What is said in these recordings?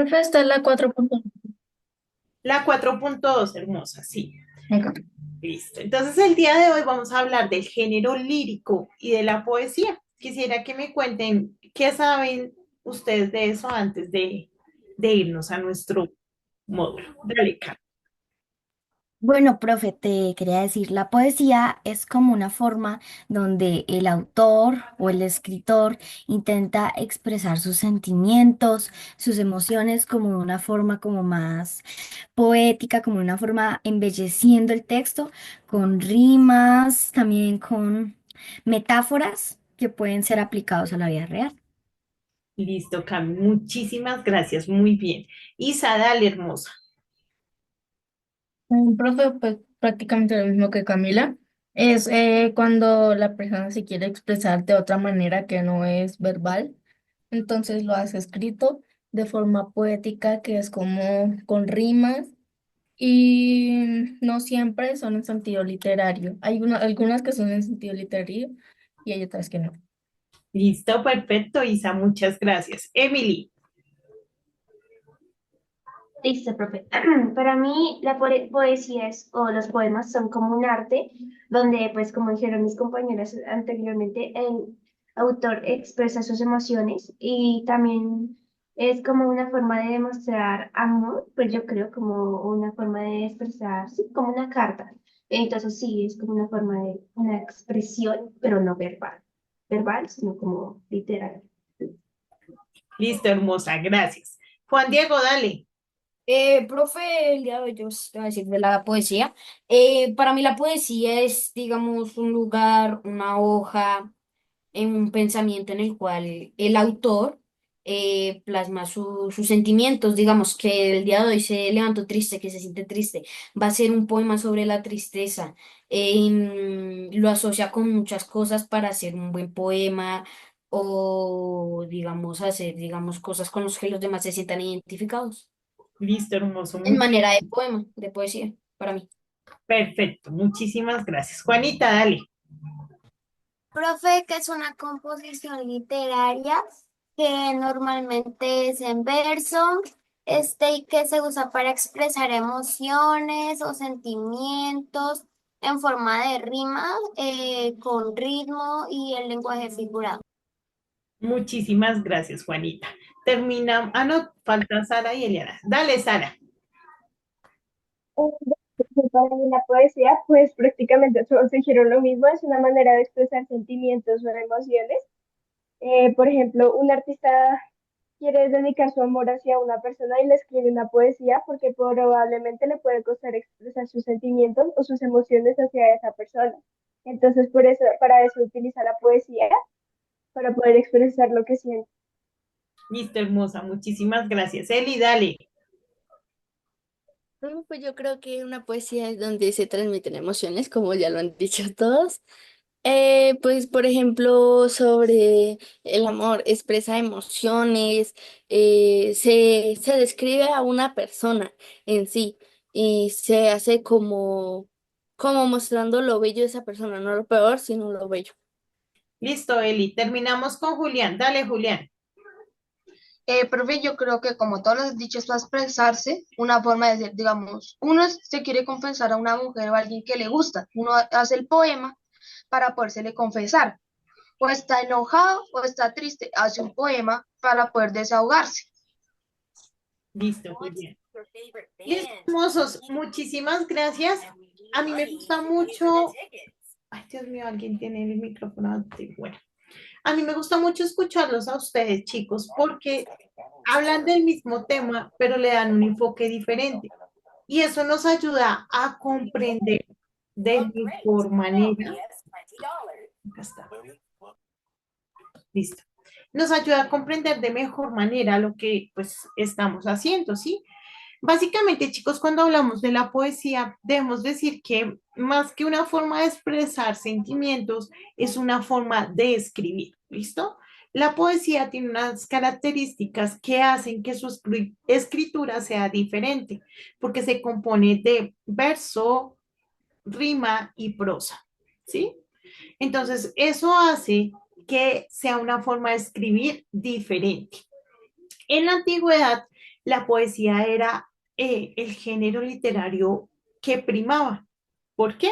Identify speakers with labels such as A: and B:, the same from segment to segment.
A: Profe, está la 4.1.
B: La 4.2, hermosa, sí.
A: Ok.
B: Listo. Entonces, el día de hoy vamos a hablar del género lírico y de la poesía. Quisiera que me cuenten qué saben ustedes de eso antes de irnos a nuestro módulo. Dale, Karen.
C: Bueno, profe, te quería decir, la poesía es como una forma donde el autor o el escritor intenta expresar sus sentimientos, sus emociones como de una forma como más poética, como de una forma embelleciendo el texto con rimas, también con metáforas que pueden ser aplicados a la vida real.
B: Listo, Cami. Muchísimas gracias. Muy bien. Isa, dale, hermosa.
A: Profe, pues prácticamente lo mismo que Camila. Es cuando la persona se quiere expresar de otra manera que no es verbal, entonces lo hace escrito de forma poética, que es como con rimas y no siempre son en sentido literario. Hay algunas que son en sentido literario y hay otras que no.
B: Listo, perfecto, Isa. Muchas gracias. Emily.
D: Listo, profe. Para mí la poesía es, o los poemas son como un arte donde, pues como dijeron mis compañeras anteriormente, el autor expresa sus emociones y también es como una forma de demostrar amor, pues yo creo como una forma de expresar, sí, como una carta. Entonces sí, es como una forma de una expresión, pero no verbal. Verbal, sino como literal.
B: Listo, hermosa. Gracias. Juan Diego, dale.
E: Profe, el día de hoy yo os voy a decir de la poesía. Para mí la poesía es, digamos, un lugar, una hoja, un pensamiento en el cual el autor plasma sus sentimientos. Digamos que el día de hoy se levantó triste, que se siente triste. Va a ser un poema sobre la tristeza. Lo asocia con muchas cosas para hacer un buen poema o, digamos, hacer, digamos, cosas con las que los demás se sientan identificados.
B: Listo, hermoso.
E: En manera de poema, de poesía, para mí.
B: Perfecto. Muchísimas gracias. Juanita, dale.
F: Profe, que es una composición literaria que normalmente es en verso, y que se usa para expresar emociones o sentimientos en forma de rima, con ritmo y el lenguaje figurado.
B: Muchísimas gracias, Juanita. Terminamos. Ah, no, falta Sara y Eliana. Dale, Sara.
G: Para mí la poesía, pues prácticamente todos dijeron lo mismo, es una manera de expresar sentimientos o emociones. Por ejemplo, un artista quiere dedicar su amor hacia una persona y le escribe una poesía porque probablemente le puede costar expresar sus sentimientos o sus emociones hacia esa persona. Entonces, por eso, para eso utiliza la poesía, para poder expresar lo que siente.
B: Listo, hermosa. Muchísimas gracias. Eli, dale.
H: Pues yo creo que una poesía es donde se transmiten emociones, como ya lo han dicho todos. Pues, por ejemplo, sobre el amor, expresa emociones, se describe a una persona en sí y se hace como mostrando lo bello de esa persona, no lo peor, sino lo bello.
B: Listo, Eli. Terminamos con Julián. Dale, Julián.
I: Profe, yo creo que como todos los dichos para expresarse, una forma de decir, digamos, se quiere confesar a una mujer o a alguien que le gusta, uno hace el poema para podérsele confesar, o está enojado o está triste, hace un poema para poder desahogarse.
B: Listo, Julián. Listo, hermosos. Muchísimas gracias. A mí me gusta mucho. Ay, Dios mío, alguien tiene el micrófono activo. Bueno, a mí me gusta mucho escucharlos a ustedes, chicos, porque hablan del mismo tema, pero le dan un enfoque diferente. Y eso nos ayuda a comprender de mejor manera. Acá está. Listo. Nos ayuda a comprender de mejor manera lo que pues estamos haciendo, ¿sí? Básicamente, chicos, cuando hablamos de la poesía, debemos decir que más que una forma de expresar sentimientos, es una forma de escribir, ¿listo? La poesía tiene unas características que hacen que su escritura sea diferente, porque se compone de verso, rima y prosa, ¿sí? Entonces, eso hace que sea una forma de escribir diferente. En la antigüedad, la poesía era el género literario que primaba. ¿Por qué?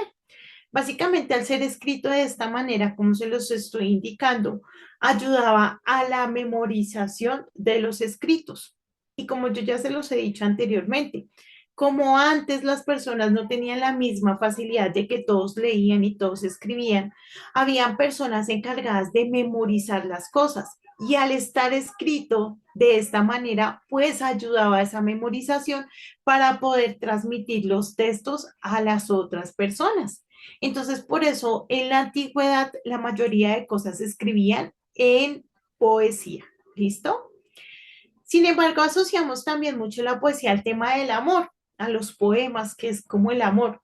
B: Básicamente, al ser escrito de esta manera, como se los estoy indicando, ayudaba a la memorización de los escritos. Y como yo ya se los he dicho anteriormente, como antes las personas no tenían la misma facilidad de que todos leían y todos escribían, habían personas encargadas de memorizar las cosas. Y al estar escrito de esta manera, pues ayudaba a esa memorización para poder transmitir los textos a las otras personas. Entonces, por eso en la antigüedad la mayoría de cosas se escribían en poesía. ¿Listo? Sin embargo, asociamos también mucho la poesía al tema del amor, a los poemas, que es como el amor.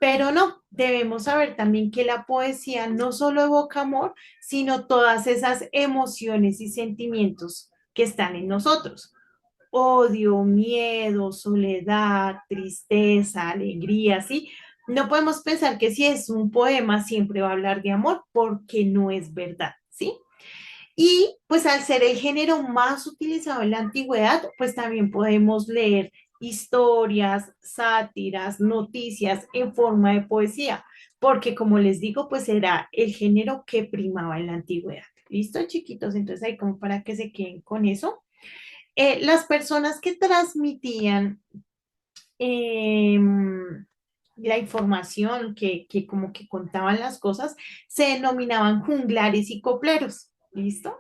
B: Pero no, debemos saber también que la poesía no solo evoca amor, sino todas esas emociones y sentimientos que están en nosotros. Odio, miedo, soledad, tristeza, alegría, ¿sí? No podemos pensar que si es un poema siempre va a hablar de amor porque no es verdad, ¿sí? Y pues al ser el género más utilizado en la antigüedad, pues también podemos leer historias, sátiras, noticias en forma de poesía, porque como les digo, pues era el género que primaba en la antigüedad. ¿Listo, chiquitos? Entonces ahí como para que se queden con eso. Las personas que transmitían la información, que como que contaban las cosas, se denominaban junglares y copleros. ¿Listo?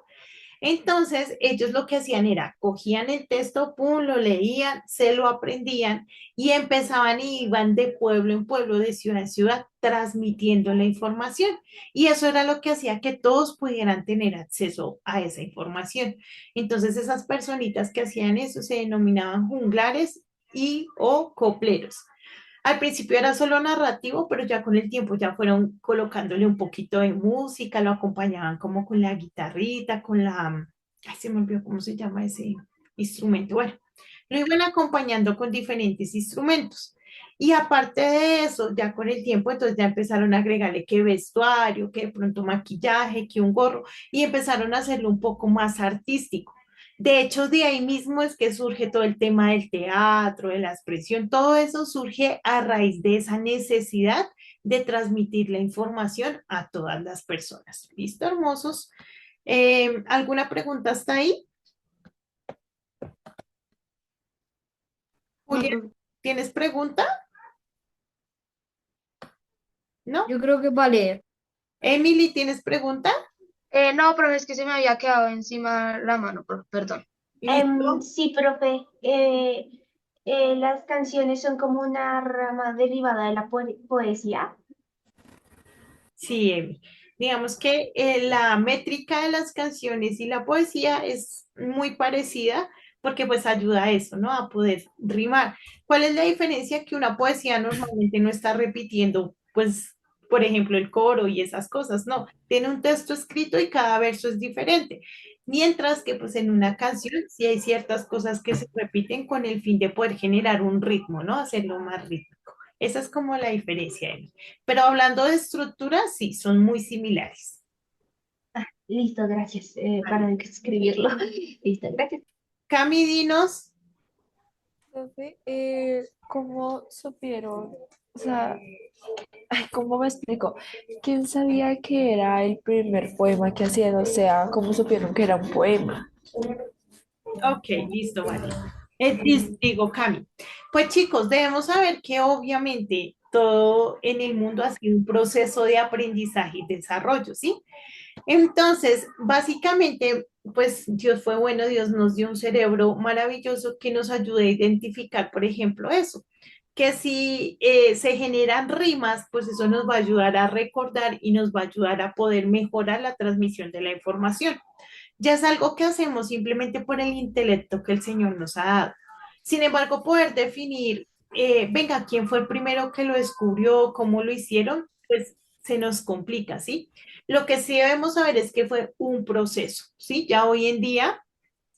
B: Entonces, ellos lo que hacían era, cogían el texto, pum, lo leían, se lo aprendían y empezaban y iban de pueblo en pueblo, de ciudad en ciudad, transmitiendo la información. Y eso era lo que hacía que todos pudieran tener acceso a esa información. Entonces, esas personitas que hacían eso se denominaban junglares y o copleros. Al principio era solo narrativo, pero ya con el tiempo ya fueron colocándole un poquito de música, lo acompañaban como con la guitarrita, con la, ay, se me olvidó cómo se llama ese instrumento. Bueno, lo iban acompañando con diferentes instrumentos. Y aparte de eso, ya con el tiempo, entonces ya empezaron a agregarle que vestuario, que de pronto maquillaje, que un gorro, y empezaron a hacerlo un poco más artístico. De hecho, de ahí mismo es que surge todo el tema del teatro, de la expresión, todo eso surge a raíz de esa necesidad de transmitir la información a todas las personas. ¿Listo, hermosos? ¿Alguna pregunta hasta ahí? Julia,
E: Mm,
B: ¿tienes pregunta? ¿No?
E: Yo creo que vale.
B: Emily, ¿tienes pregunta?
I: No, profe, es que se me había quedado encima la mano, perdón.
B: ¿Listo?
D: Sí, profe. Las canciones son como una rama derivada de la poesía.
B: Sí, Emi. Digamos que la métrica de las canciones y la poesía es muy parecida porque pues ayuda a eso, ¿no? A poder rimar. ¿Cuál es la diferencia? Que una poesía normalmente no está repitiendo, pues, por ejemplo, el coro y esas cosas, no. Tiene un texto escrito y cada verso es diferente. Mientras que pues en una canción sí hay ciertas cosas que se repiten con el fin de poder generar un ritmo, ¿no? Hacerlo más rítmico. Esa es como la diferencia, Emi. Pero hablando de estructuras, sí, son muy similares.
D: Listo, gracias
B: Vale.
D: para escribirlo. Listo, gracias.
B: Cami, dinos,
J: Profe, ¿cómo supieron? O sea, ay, ¿cómo me explico? ¿Quién sabía que era el primer poema que hacían? O sea, ¿cómo supieron que era un poema?
B: ok, listo, vale. Digo, Cami. Pues chicos, debemos saber que obviamente todo en el mundo ha sido un proceso de aprendizaje y desarrollo, ¿sí? Entonces, básicamente, pues Dios fue bueno, Dios nos dio un cerebro maravilloso que nos ayuda a identificar, por ejemplo, eso, que si se generan rimas, pues eso nos va a ayudar a recordar y nos va a ayudar a poder mejorar la transmisión de la información. Ya es algo que hacemos simplemente por el intelecto que el Señor nos ha dado. Sin embargo, poder definir, venga, quién fue el primero que lo descubrió, cómo lo hicieron, pues se nos complica, ¿sí? Lo que sí debemos saber es que fue un proceso, ¿sí? Ya hoy en día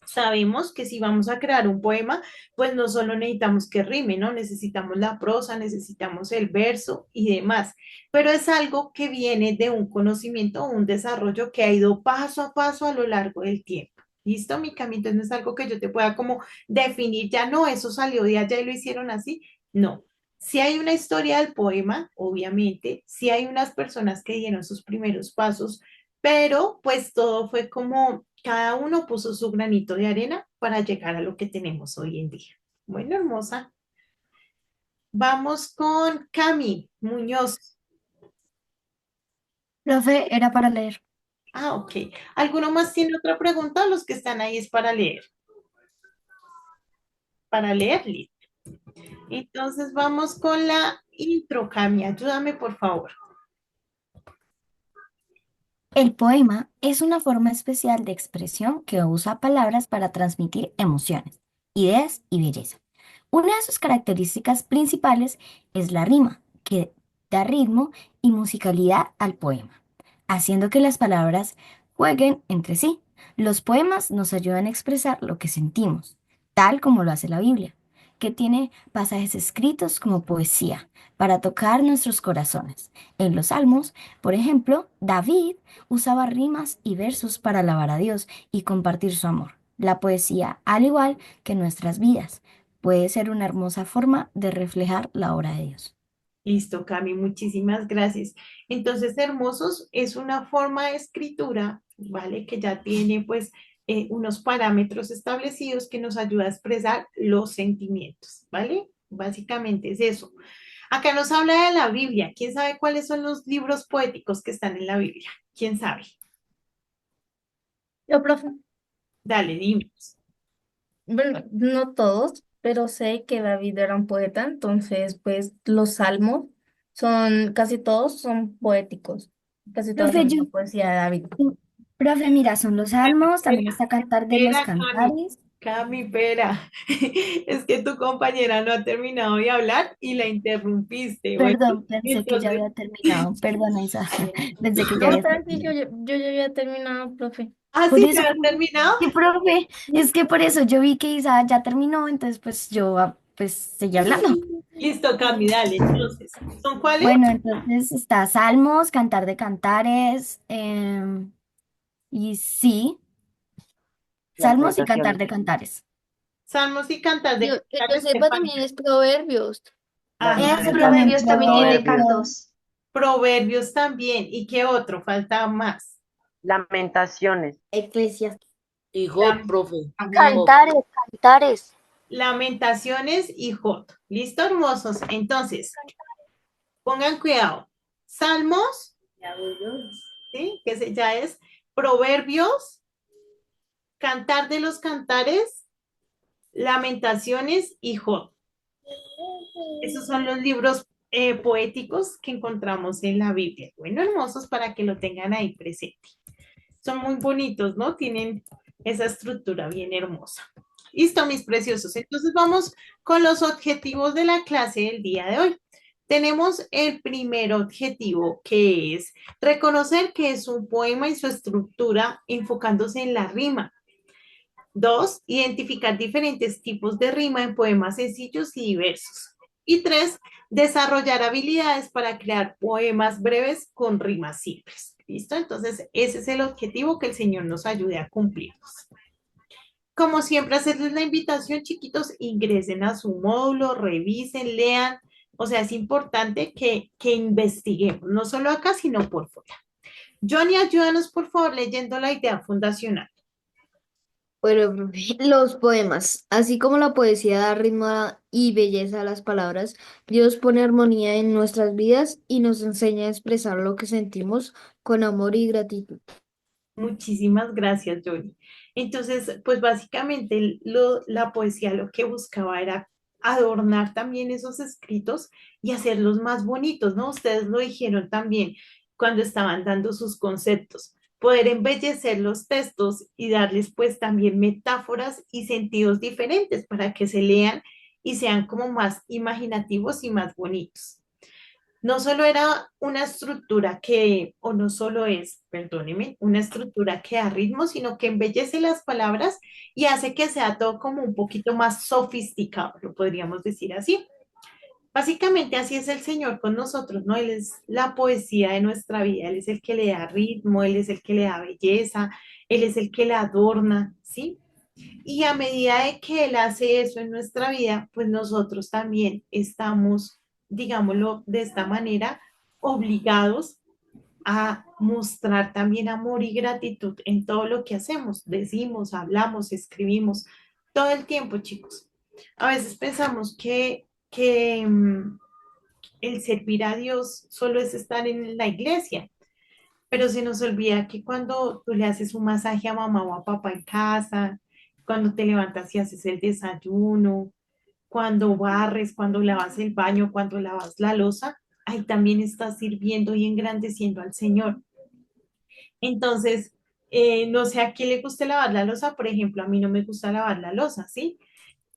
B: sabemos que si vamos a crear un poema, pues no solo necesitamos que rime, ¿no? Necesitamos la prosa, necesitamos el verso y demás, pero es algo que viene de un conocimiento o un desarrollo que ha ido paso a paso a lo largo del tiempo. ¿Listo, mi Cami? Entonces no es algo que yo te pueda como definir, ya no, eso salió de allá y lo hicieron así. No. Si hay una historia del poema, obviamente, si hay unas personas que dieron sus primeros pasos, pero pues todo fue como cada uno puso su granito de arena para llegar a lo que tenemos hoy en día. Bueno, hermosa. Vamos con Cami Muñoz.
C: Profe, era para leer.
B: Ah, ok. ¿Alguno más tiene otra pregunta? Los que están ahí es para leer. Para leer, listo. Entonces vamos con la intro, Cami. Ayúdame, por favor.
C: El poema es una forma especial de expresión que usa palabras para transmitir emociones, ideas y belleza. Una de sus características principales es la rima, que da ritmo y musicalidad al poema, haciendo que las palabras jueguen entre sí. Los poemas nos ayudan a expresar lo que sentimos, tal como lo hace la Biblia, que tiene pasajes escritos como poesía para tocar nuestros corazones. En los Salmos, por ejemplo, David usaba rimas y versos para alabar a Dios y compartir su amor. La poesía, al igual que nuestras vidas, puede ser una hermosa forma de reflejar la obra de Dios.
B: Listo, Cami, muchísimas gracias. Entonces, hermosos es una forma de escritura, ¿vale? Que ya tiene pues unos parámetros establecidos que nos ayuda a expresar los sentimientos, ¿vale? Básicamente es eso. Acá nos habla de la Biblia. ¿Quién sabe cuáles son los libros poéticos que están en la Biblia? ¿Quién sabe?
A: Yo, profe,
B: Dale, dinos.
A: bueno, no todos, pero sé que David era un poeta, entonces pues los salmos son, casi todos son poéticos, casi todos
C: Profe,
A: son la poesía de David.
C: profe, mira, son los salmos, también
B: Espera,
C: está Cantar de los
B: espera, Cami.
C: Cantares.
B: Cami, espera. Es que tu compañera no ha terminado de hablar y la interrumpiste. Bueno,
C: Perdón, pensé que ya
B: entonces,
C: había terminado. Perdón, Isa. Pensé que ya
A: No,
C: había
A: tranqui,
C: terminado.
A: yo ya había terminado, profe.
C: Por
B: ¿así ya
C: eso,
B: has terminado?
C: sí, profe, es que por eso yo vi que Isa ya terminó, entonces pues yo pues seguí hablando.
B: Listo, Cami, dale. Entonces, ¿son cuáles?
C: Bueno, entonces está Salmos, Cantar de Cantares, y sí, Salmos y Cantar
K: Lamentaciones.
C: de Cantares.
B: Salmos y cantas de
H: Que yo
B: cantar,
H: sepa
B: Estefanía.
H: también es Proverbios.
B: Ajá,
C: Eso
K: Lamentaciones.
C: también,
D: Proverbios también tiene
C: Proverbios.
D: cantos.
B: Proverbios también. ¿Y qué otro? Falta más.
K: Lamentaciones.
E: Eclesiastes.
L: Y Job,
B: Lam-
L: profe. Job.
F: Cantares, cantares.
B: Lamentaciones y Jot. ¿Listo, hermosos? Entonces, pongan cuidado. Salmos, ¿sí? Ya es Proverbios, Cantar de los Cantares, Lamentaciones y Jot. Esos son los libros poéticos que encontramos en la Biblia. Bueno, hermosos para que lo tengan ahí presente. Son muy bonitos, ¿no? Tienen esa estructura bien hermosa. Listo, mis preciosos. Entonces vamos con los objetivos de la clase del día de hoy. Tenemos el primer objetivo, que es reconocer que es un poema y su estructura enfocándose en la rima. Dos, identificar diferentes tipos de rima en poemas sencillos y diversos. Y tres, desarrollar habilidades para crear poemas breves con rimas simples. ¿Listo? Entonces, ese es el objetivo, que el Señor nos ayude a cumplirlos. Como siempre, hacerles la invitación, chiquitos, ingresen a su módulo, revisen, lean. O sea, es importante que investiguemos, no solo acá, sino por fuera. Johnny, ayúdanos, por favor, leyendo la idea fundacional.
E: Bueno, profe, los poemas, así como la poesía da ritmo y belleza a las palabras, Dios pone armonía en nuestras vidas y nos enseña a expresar lo que sentimos con amor y gratitud.
B: Muchísimas gracias, Johnny. Entonces, pues básicamente la poesía lo que buscaba era adornar también esos escritos y hacerlos más bonitos, ¿no? Ustedes lo dijeron también cuando estaban dando sus conceptos, poder embellecer los textos y darles pues también metáforas y sentidos diferentes para que se lean y sean como más imaginativos y más bonitos. No solo era una estructura que, o no solo es, perdóneme, una estructura que da ritmo, sino que embellece las palabras y hace que sea todo como un poquito más sofisticado, lo podríamos decir así. Básicamente así es el Señor con nosotros, ¿no? Él es la poesía de nuestra vida, Él es el que le da ritmo, Él es el que le da belleza, Él es el que la adorna, ¿sí? Y a medida de que Él hace eso en nuestra vida, pues nosotros también estamos, digámoslo de esta manera, obligados a mostrar también amor y gratitud en todo lo que hacemos, decimos, hablamos, escribimos, todo el tiempo, chicos. A veces pensamos que el servir a Dios solo es estar en la iglesia, pero se nos olvida que cuando tú le haces un masaje a mamá o a papá en casa, cuando te levantas y haces el desayuno, cuando barres, cuando lavas el baño, cuando lavas la loza, ahí también estás sirviendo y engrandeciendo al Señor. Entonces, no sé a quién le guste lavar la loza, por ejemplo, a mí no me gusta lavar la loza, ¿sí?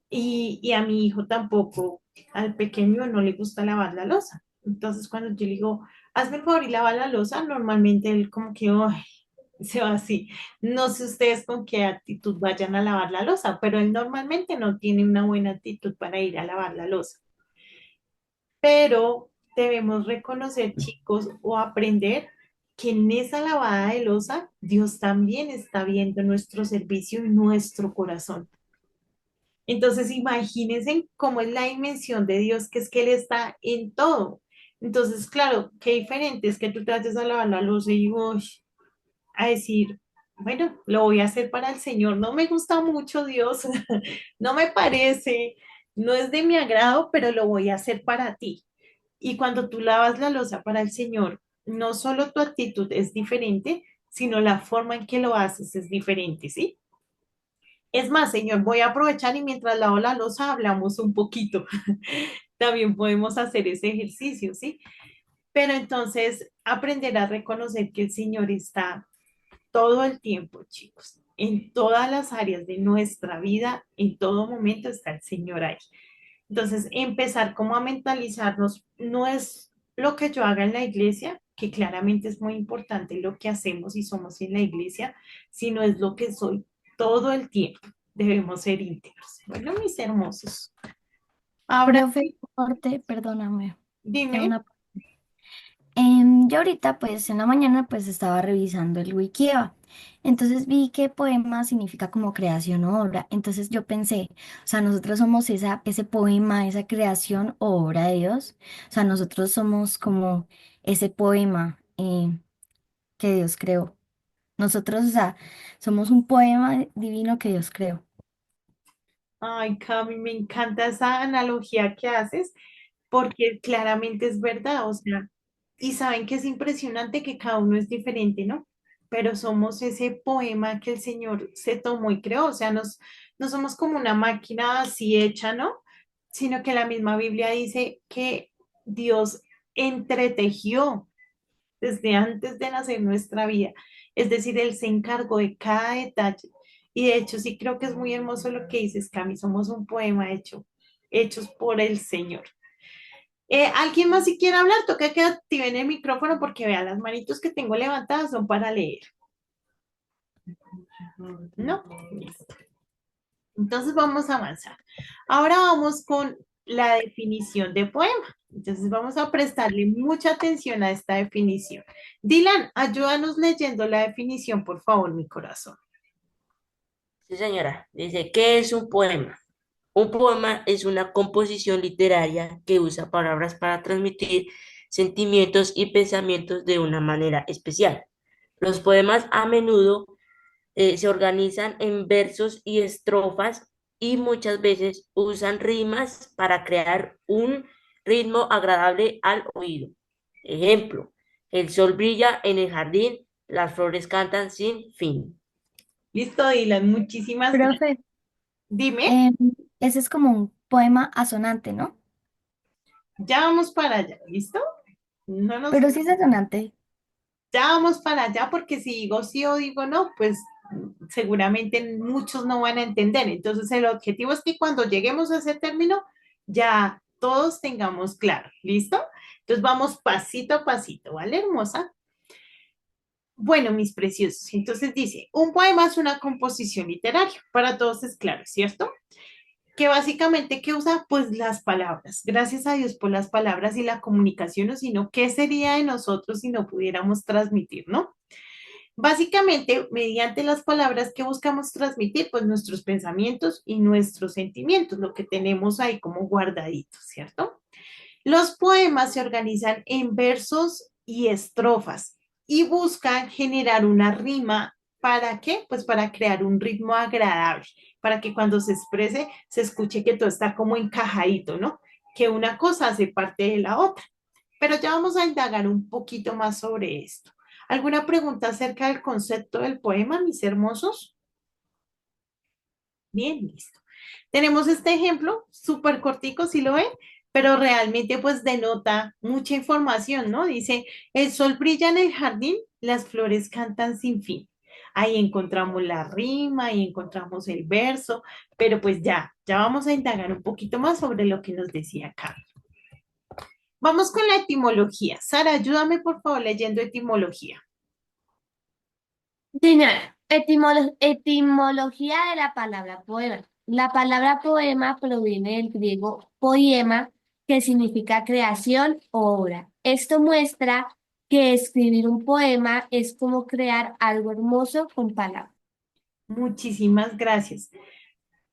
B: Y a mi hijo tampoco, al pequeño no le gusta lavar la loza. Entonces, cuando yo le digo, hazme el favor y lava la loza, normalmente él como que, "Ay", se va así. No sé ustedes con qué actitud vayan a lavar la loza, pero él normalmente no tiene una buena actitud para ir a lavar la loza. Pero debemos reconocer, chicos, o aprender que en esa lavada de loza, Dios también está viendo nuestro servicio y nuestro corazón. Entonces, imagínense cómo es la dimensión de Dios, que es que Él está en todo. Entonces, claro, qué diferente es que tú te vayas a lavar la loza y uy, a decir, bueno, lo voy a hacer para el Señor. No me gusta mucho Dios, no me parece, no es de mi agrado, pero lo voy a hacer para ti. Y cuando tú lavas la loza para el Señor, no solo tu actitud es diferente, sino la forma en que lo haces es diferente, ¿sí? Es más, Señor, voy a aprovechar y mientras lavo la loza hablamos un poquito. También podemos hacer ese ejercicio, ¿sí? Pero entonces aprender a reconocer que el Señor está todo el tiempo, chicos, en todas las áreas de nuestra vida, en todo momento está el Señor ahí. Entonces, empezar como a mentalizarnos, no es lo que yo haga en la iglesia, que claramente es muy importante lo que hacemos y somos en la iglesia, sino es lo que soy todo el tiempo. Debemos ser íntegros. Bueno, mis hermosos. Ahora
C: Profe,
B: sí,
C: corte, perdóname. Tengo
B: dime.
C: una yo ahorita, pues en la mañana, pues estaba revisando el Wikieva. Entonces vi que poema significa como creación o obra. Entonces yo pensé, o sea, nosotros somos ese poema, esa creación o obra de Dios. O sea, nosotros somos como ese poema que Dios creó. Nosotros, o sea, somos un poema divino que Dios creó.
B: Ay, Cami, me encanta esa analogía que haces, porque claramente es verdad, o sea, y saben que es impresionante que cada uno es diferente, ¿no? Pero somos ese poema que el Señor se tomó y creó, o sea, no somos como una máquina así hecha, ¿no? Sino que la misma Biblia dice que Dios entretejió desde antes de nacer nuestra vida. Es decir, Él se encargó de cada detalle. Y de hecho, sí creo que es muy hermoso lo que dices, Cami. Somos un poema hechos por el Señor. ¿Alguien más si quiere hablar? Toca que activen el micrófono porque vean las manitos que tengo levantadas son para leer. ¿No? Listo. Entonces vamos a avanzar. Ahora vamos con la definición de poema. Entonces vamos a prestarle mucha atención a esta definición. Dylan, ayúdanos leyendo la definición, por favor, mi corazón.
K: Sí, señora. Dice, ¿qué es un poema? Un poema es una composición literaria que usa palabras para transmitir sentimientos y pensamientos de una manera especial. Los poemas a menudo se organizan en versos y estrofas y muchas veces usan rimas para crear un ritmo agradable al oído. Ejemplo, el sol brilla en el jardín, las flores cantan sin fin.
B: Listo, Dylan, muchísimas gracias.
C: Profe,
B: Dime,
C: em, ese es como un poema asonante, ¿no?
B: ya vamos para allá, ¿listo? No nos,
C: Pero sí es asonante.
B: ya vamos para allá porque si digo sí o digo no, pues seguramente muchos no van a entender. Entonces el objetivo es que cuando lleguemos a ese término ya todos tengamos claro, ¿listo? Entonces vamos pasito a pasito, ¿vale, hermosa? Bueno, mis preciosos, entonces dice, un poema es una composición literaria, para todos es claro, ¿cierto? Que básicamente, ¿qué usa? Pues las palabras. Gracias a Dios por las palabras y la comunicación, o si no, ¿qué sería de nosotros si no pudiéramos transmitir, no? Básicamente, mediante las palabras que buscamos transmitir, pues nuestros pensamientos y nuestros sentimientos, lo que tenemos ahí como guardaditos, ¿cierto? Los poemas se organizan en versos y estrofas y buscan generar una rima. ¿Para qué? Pues para crear un ritmo agradable, para que cuando se exprese se escuche que todo está como encajadito, ¿no? Que una cosa hace parte de la otra. Pero ya vamos a indagar un poquito más sobre esto. ¿Alguna pregunta acerca del concepto del poema, mis hermosos? Bien, listo. Tenemos este ejemplo, súper cortico, si lo ven, pero realmente pues denota mucha información, ¿no? Dice, el sol brilla en el jardín, las flores cantan sin fin. Ahí encontramos la rima, ahí encontramos el verso, pero pues ya vamos a indagar un poquito más sobre lo que nos decía acá. Vamos con la etimología. Sara, ayúdame por favor leyendo etimología.
D: Señora, etimología de la palabra poema. La palabra poema proviene del griego poiema, que significa creación o obra. Esto muestra que escribir un poema es como crear algo hermoso con palabras.
B: Muchísimas gracias.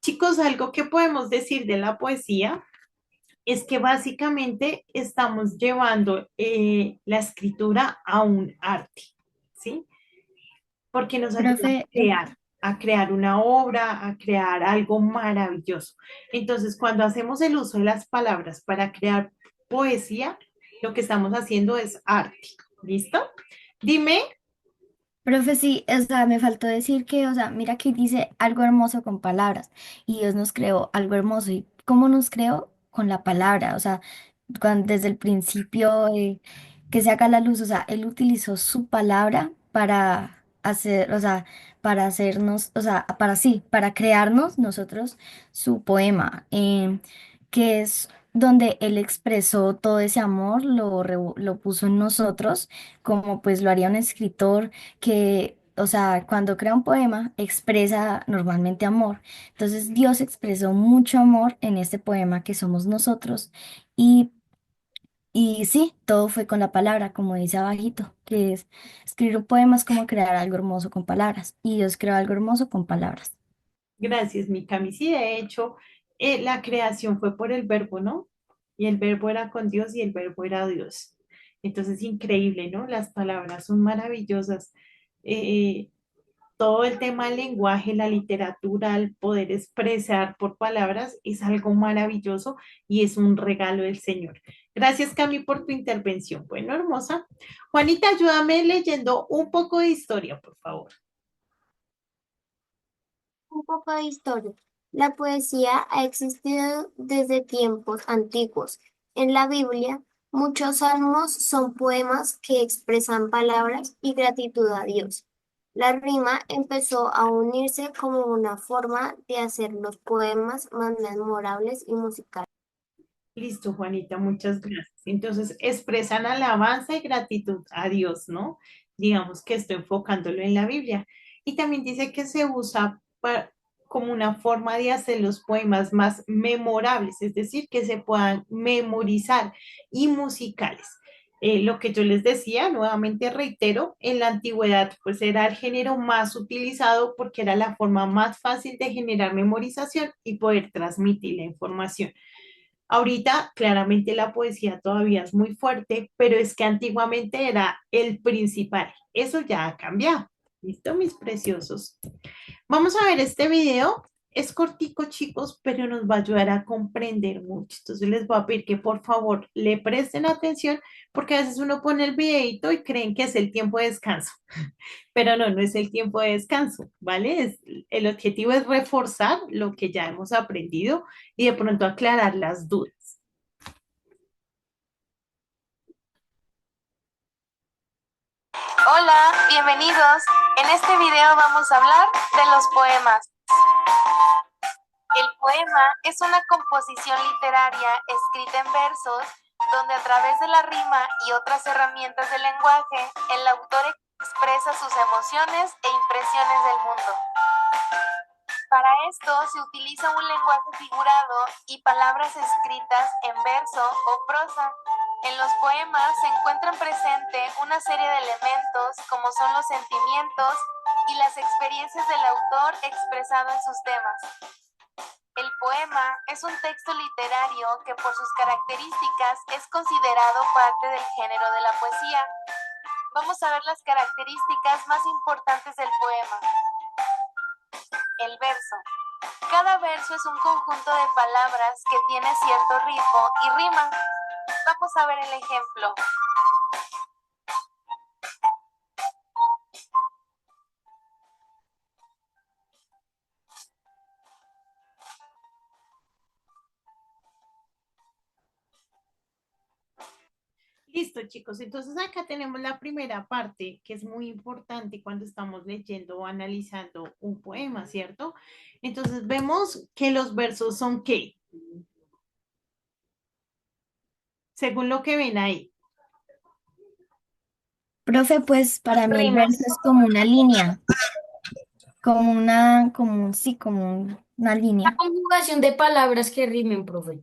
B: Chicos, algo que podemos decir de la poesía es que básicamente estamos llevando la escritura a un arte, ¿sí? Porque nos ayuda
C: Profe,
B: a crear una obra, a crear algo maravilloso. Entonces, cuando hacemos el uso de las palabras para crear poesía, lo que estamos haciendo es arte, ¿listo? Dime,
C: profe, sí, o sea, me faltó decir que, o sea, mira que dice algo hermoso con palabras y Dios nos creó algo hermoso. ¿Y cómo nos creó? Con la palabra, o sea, desde el principio que se haga la luz, o sea, Él utilizó su palabra para hacer, o sea, para hacernos, o sea, para sí, para crearnos nosotros su poema, que es donde Él expresó todo ese amor, lo puso en nosotros, como pues lo haría un escritor que, o sea, cuando crea un poema, expresa normalmente amor. Entonces Dios expresó mucho amor en este poema que somos nosotros y, y sí, todo fue con la palabra, como dice abajito, que es escribir un poema es como crear algo hermoso con palabras y Dios creó algo hermoso con palabras.
B: gracias, mi Cami. Sí, de hecho, la creación fue por el verbo, ¿no? Y el verbo era con Dios y el verbo era Dios. Entonces, increíble, ¿no? Las palabras son maravillosas. Eh, Todo el tema del lenguaje, la literatura, el poder expresar por palabras es algo maravilloso y es un regalo del Señor. Gracias, Cami, por tu intervención. Bueno, hermosa. Juanita, ayúdame leyendo un poco de historia, por favor.
F: Un poco de historia. La poesía ha existido desde tiempos antiguos. En la Biblia, muchos salmos son poemas que expresan palabras y gratitud a Dios. La rima empezó a unirse como una forma de hacer los poemas más memorables y musicales.
B: Listo, Juanita, muchas gracias. Entonces, expresan alabanza y gratitud a Dios, ¿no? Digamos que estoy enfocándolo en la Biblia. Y también dice que se usa como una forma de hacer los poemas más memorables, es decir, que se puedan memorizar y musicales. Lo que yo les decía, nuevamente reitero, en la antigüedad pues era el género más utilizado porque era la forma más fácil de generar memorización y poder transmitir la información. Ahorita, claramente la poesía todavía es muy fuerte, pero es que antiguamente era el principal. Eso ya ha cambiado. ¿Listo, mis preciosos? Vamos a ver este video. Es cortico, chicos, pero nos va a ayudar a comprender mucho. Entonces les voy a pedir que por favor le presten atención porque a veces uno pone el videito y creen que es el tiempo de descanso, pero no, no es el tiempo de descanso, ¿vale? El objetivo es reforzar lo que ya hemos aprendido y de pronto aclarar las dudas.
L: Hola, bienvenidos. En este video vamos a hablar de los poemas. El poema es una composición literaria escrita en versos donde a través de la rima y otras herramientas del lenguaje, el autor expresa sus emociones e impresiones del mundo. Para esto se utiliza un lenguaje figurado y palabras escritas en verso o prosa. En los poemas se encuentran presente una serie de elementos como son los sentimientos y las experiencias del autor expresado en sus temas. El poema es un texto literario que por sus características es considerado parte del género de la poesía. Vamos a ver las características más importantes del poema. El verso. Cada verso es un conjunto de palabras que tiene cierto ritmo y rima. Vamos a ver el ejemplo.
B: Listo, chicos. Entonces acá tenemos la primera parte que es muy importante cuando estamos leyendo o analizando un poema, ¿cierto? Entonces vemos que los versos son ¿qué? Según lo que ven ahí.
C: Profe, pues para mí el
D: Rimas.
C: verso es como una línea, como una
E: La
C: línea.
E: conjugación de palabras que rimen, profe.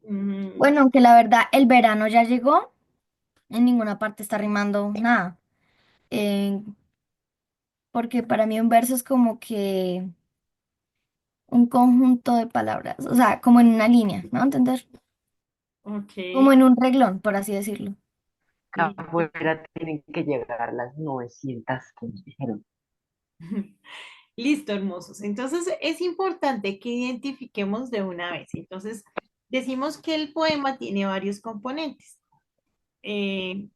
B: Mm,
C: Bueno, aunque la verdad el verano ya llegó, en ninguna parte está rimando nada. Eh, Porque para mí un verso es como que un conjunto de palabras, o sea, como en una línea, ¿me va a entender?
B: ok.
C: Como en un reglón, por así decirlo.
B: Listo.
M: Afuera tienen que llegar las 900 que nos dijeron.
B: Listo, hermosos. Entonces es importante que identifiquemos de una vez. Entonces decimos que el poema tiene varios componentes.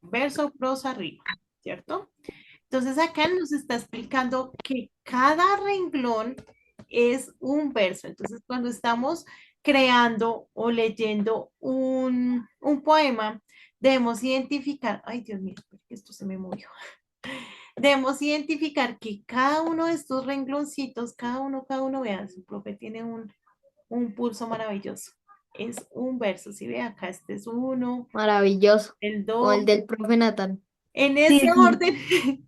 B: Verso, prosa, rima, ¿cierto? Entonces acá nos está explicando que cada renglón es un verso. Entonces cuando estamos creando o leyendo un poema, debemos identificar, ay Dios mío, espera que esto se me movió. Debemos identificar que cada uno de estos rengloncitos, cada uno, vean, su profe tiene un pulso maravilloso. Es un verso, si ve acá, este es uno,
E: Maravilloso.
B: el
E: O
B: dos,
E: el del profe Natán.
B: en
C: Sí,
B: ese
C: sí,
B: orden,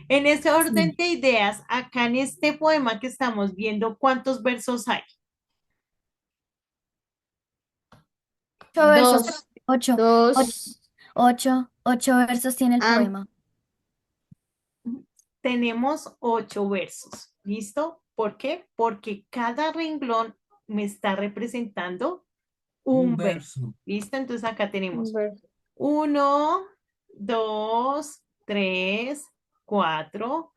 B: en ese orden
C: sí.
B: de ideas, acá en este poema que estamos viendo, ¿cuántos versos hay?
C: 8 versos,
E: Dos.
C: ocho, ocho,
E: Dos.
C: ocho versos tiene el
E: Ah,
C: poema.
B: Tenemos 8 versos, ¿listo? ¿Por qué? Porque cada renglón me está representando un verso, ¿listo? Entonces acá
E: un
B: tenemos
E: verso.
B: 1, 2, 3, 4,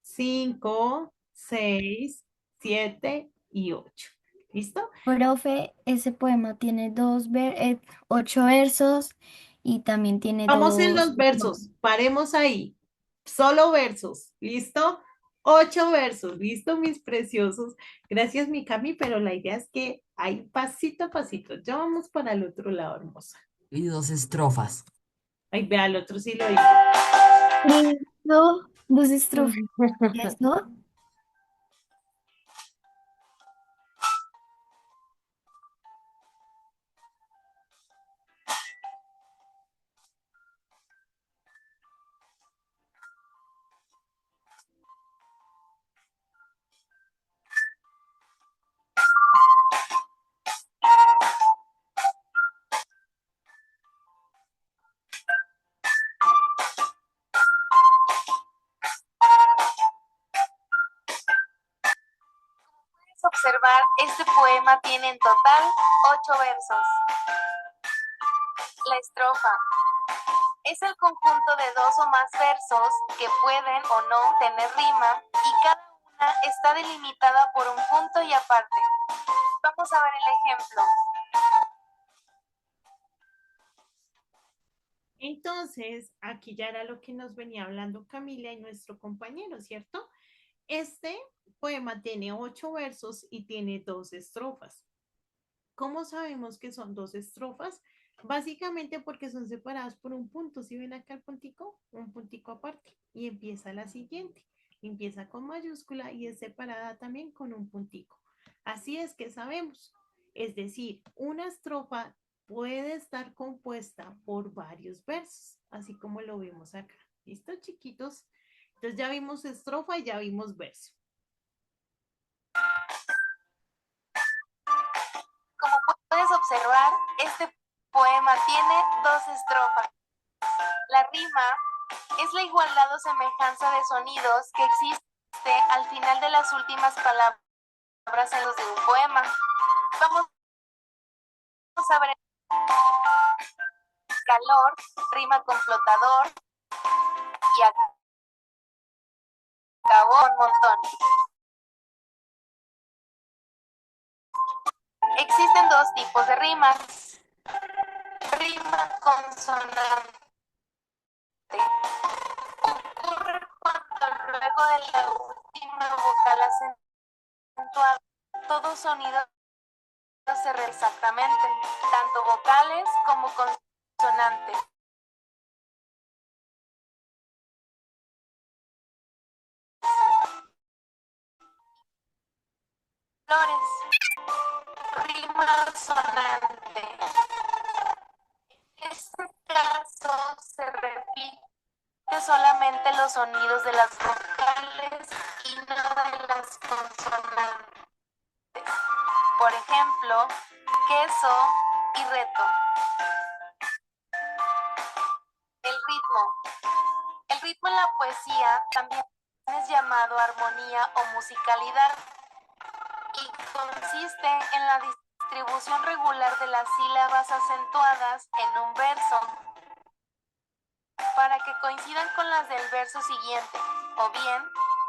B: 5, 6, 7 y 8. ¿Listo?
C: Profe, ese poema tiene 8 versos y también tiene
B: Vamos en
C: dos.
B: los versos, paremos ahí. Solo versos, ¿listo? 8 versos, ¿listo, mis preciosos? Gracias, mi Cami, pero la idea es que hay pasito a pasito. Ya vamos para el otro lado, hermosa.
N: Y 2 estrofas.
B: Ay, vea, el otro sí lo hice.
C: No, dos estrofas. ¿Eso?
L: Puedes observar, este poema tiene en total 8 versos. La estrofa es el conjunto de 2 o más versos que pueden o no tener rima y cada una está delimitada por un punto y aparte. Vamos a ver el ejemplo.
B: Entonces, aquí ya era lo que nos venía hablando Camila y nuestro compañero, ¿cierto? Este poema tiene 8 versos y tiene 2 estrofas. ¿Cómo sabemos que son 2 estrofas? Básicamente porque son separadas por un punto. Si ven acá el puntico, un puntico aparte. Y empieza la siguiente. Empieza con mayúscula y es separada también con un puntico. Así es que sabemos. Es decir, una estrofa puede estar compuesta por varios versos, así como lo vimos acá. ¿Listo, chiquitos? Entonces ya vimos estrofa y ya vimos verso.
L: Como puedes observar, este poema tiene 2 estrofas. La rima es la igualdad o semejanza de sonidos que existe al final de las últimas palabras en los de un poema. Vamos a ver. Calor rima con flotador y acabó un montón. Existen 2 tipos de rimas. Rima consonante. Ocurre cuando luego de la última vocal acentuada, todo sonido se repite exactamente, tanto vocales como consonantes. Flores, rima sonante. En este caso se repite solamente los sonidos de las vocales y no de las consonantes. Por ejemplo, queso y reto. El ritmo. El ritmo en la poesía también es llamado armonía o musicalidad y consiste en la distribución regular de las sílabas acentuadas en un verso para que coincidan con las del verso siguiente o bien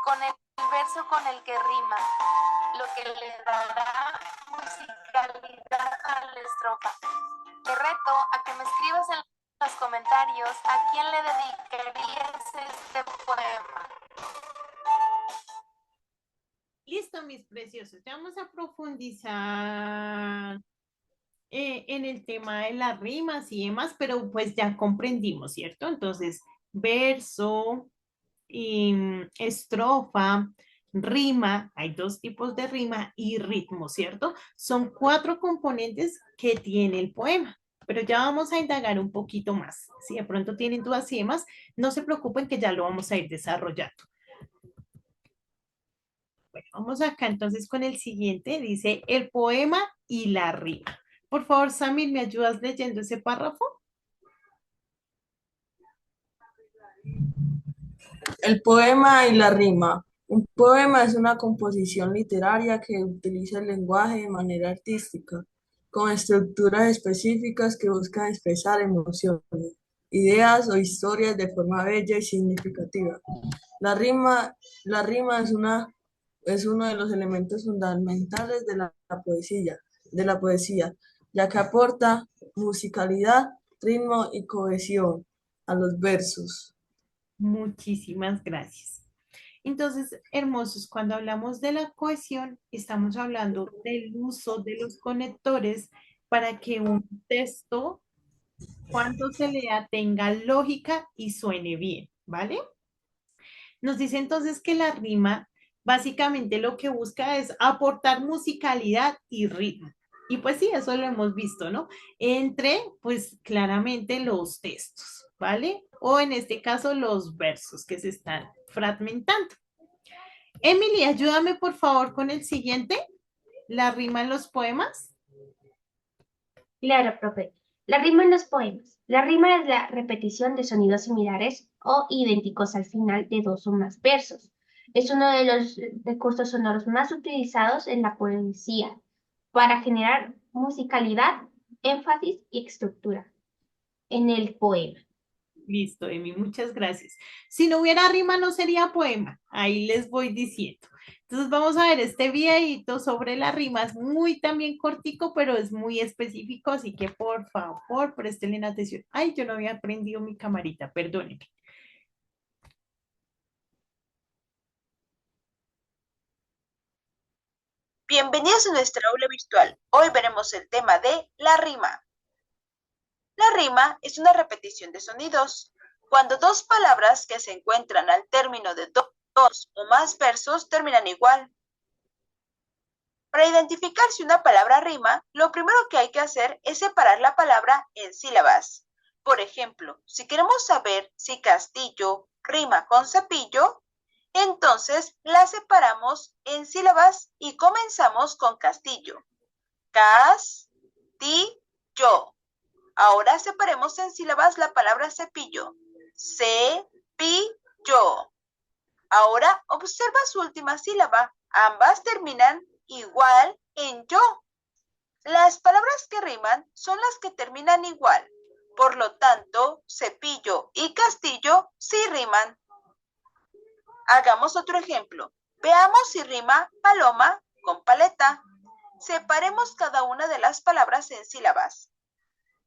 L: con el verso con el que rima, lo que le dará musicalidad a la estrofa. Te reto a que me escribas en los comentarios a quién le dedicarías este poema.
B: Listo, mis preciosos. Ya vamos a profundizar en el tema de las rimas y demás, pero pues ya comprendimos, ¿cierto? Entonces, verso, estrofa, rima, hay 2 tipos de rima y ritmo, ¿cierto? Son 4 componentes que tiene el poema, pero ya vamos a indagar un poquito más. Si de pronto tienen dudas y demás, no se preocupen que ya lo vamos a ir desarrollando. Bueno, vamos acá entonces con el siguiente, dice el poema y la rima. Por favor, Samir, ¿me ayudas leyendo ese párrafo?
N: El poema y la rima. Un poema es una composición literaria que utiliza el lenguaje de manera artística, con estructuras específicas que buscan expresar emociones, ideas o historias de forma bella y significativa. La rima es uno de los elementos fundamentales de la poesía, ya que aporta musicalidad, ritmo y cohesión a los versos.
B: Muchísimas gracias. Entonces, hermosos, cuando hablamos de la cohesión, estamos hablando del uso de los conectores para que un texto, cuando se lea, tenga lógica y suene bien, ¿vale? Nos dice entonces que la rima básicamente lo que busca es aportar musicalidad y ritmo. Y pues sí, eso lo hemos visto, ¿no? Entre, pues claramente los textos, ¿vale? O en este caso los versos que se están fragmentando. Emily, ayúdame por favor con el siguiente, la rima en los poemas.
D: Claro, profe. La rima en los poemas. La rima es la repetición de sonidos similares o idénticos al final de 2 o más versos. Es uno de los recursos sonoros más utilizados en la poesía para generar musicalidad, énfasis y estructura en el poema.
B: Listo, Emi, muchas gracias. Si no hubiera rima, no sería poema. Ahí les voy diciendo. Entonces vamos a ver este videito sobre la rima. Es muy también cortico, pero es muy específico, así que por favor, prestenle atención. Ay, yo no había prendido mi camarita, perdónenme.
O: Bienvenidos a nuestra aula virtual. Hoy veremos el tema de la rima. La rima es una repetición de sonidos. Cuando 2 palabras que se encuentran al término de 2 o más versos terminan igual. Para identificar si una palabra rima, lo primero que hay que hacer es separar la palabra en sílabas. Por ejemplo, si queremos saber si castillo rima con cepillo, entonces la separamos en sílabas y comenzamos con castillo. Cepillo. Ahora separemos en sílabas la palabra cepillo. Cepillo. Ahora observa su última sílaba. Ambas terminan igual en yo. Las palabras que riman son las que terminan igual. Por lo tanto, cepillo y castillo sí riman. Hagamos otro ejemplo. Veamos si rima paloma con paleta. Separemos cada una de las palabras en sílabas.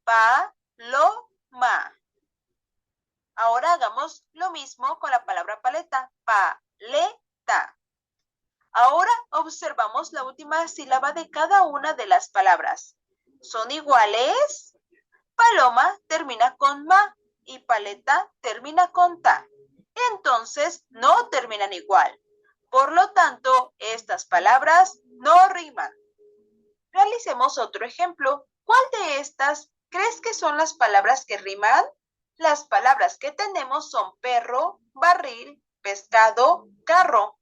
O: Paloma. Ahora hagamos lo mismo con la palabra paleta. Paleta. Ahora observamos la última sílaba de cada una de las palabras. ¿Son iguales? Paloma termina con ma y paleta termina con ta. Entonces no terminan igual. Por lo tanto, estas palabras no riman. Realicemos otro ejemplo. ¿Cuál de estas crees que son las palabras que riman? Las palabras que tenemos son perro, barril, pescado, carro.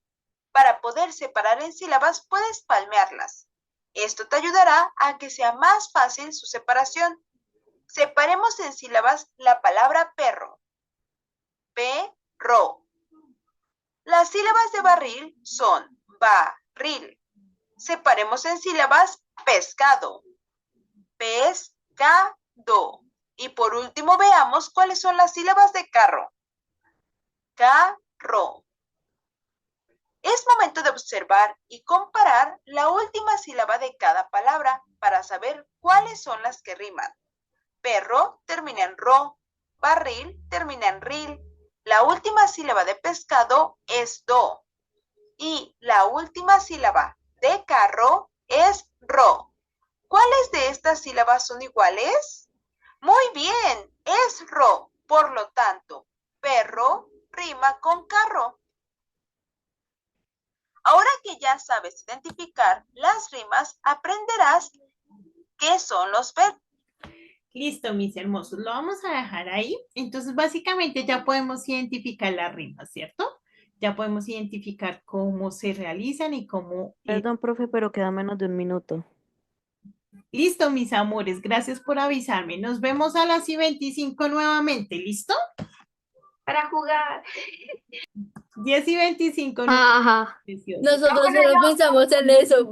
O: Para poder separar en sílabas, puedes palmearlas. Esto te ayudará a que sea más fácil su separación. Separemos en sílabas la palabra perro. Perro. Las sílabas de barril son barril. Separemos en sílabas pescado. Pescado. Y por último veamos cuáles son las sílabas de carro. Carro. Es momento de observar y comparar la última sílaba de cada palabra para saber cuáles son las que riman. Perro termina en ro, barril termina en ril, la última sílaba de pescado es do y la última sílaba de carro es ro. ¿Cuáles de estas sílabas son iguales? Muy bien, es ro. Por lo tanto, perro rima con carro. Ahora que ya sabes identificar las rimas, aprenderás qué son los verbos.
B: Listo, mis hermosos, lo vamos a dejar ahí. Entonces, básicamente ya podemos identificar las rimas, ¿cierto? Ya podemos identificar cómo se realizan y cómo...
P: Perdón, profe, pero queda menos de un minuto.
B: Listo, mis amores, gracias por avisarme. Nos vemos a las y 25 nuevamente, ¿listo?
D: Para jugar.
B: 10 y 25.
H: Ajá.
B: Precioso.
H: Nosotros solo pensamos en eso.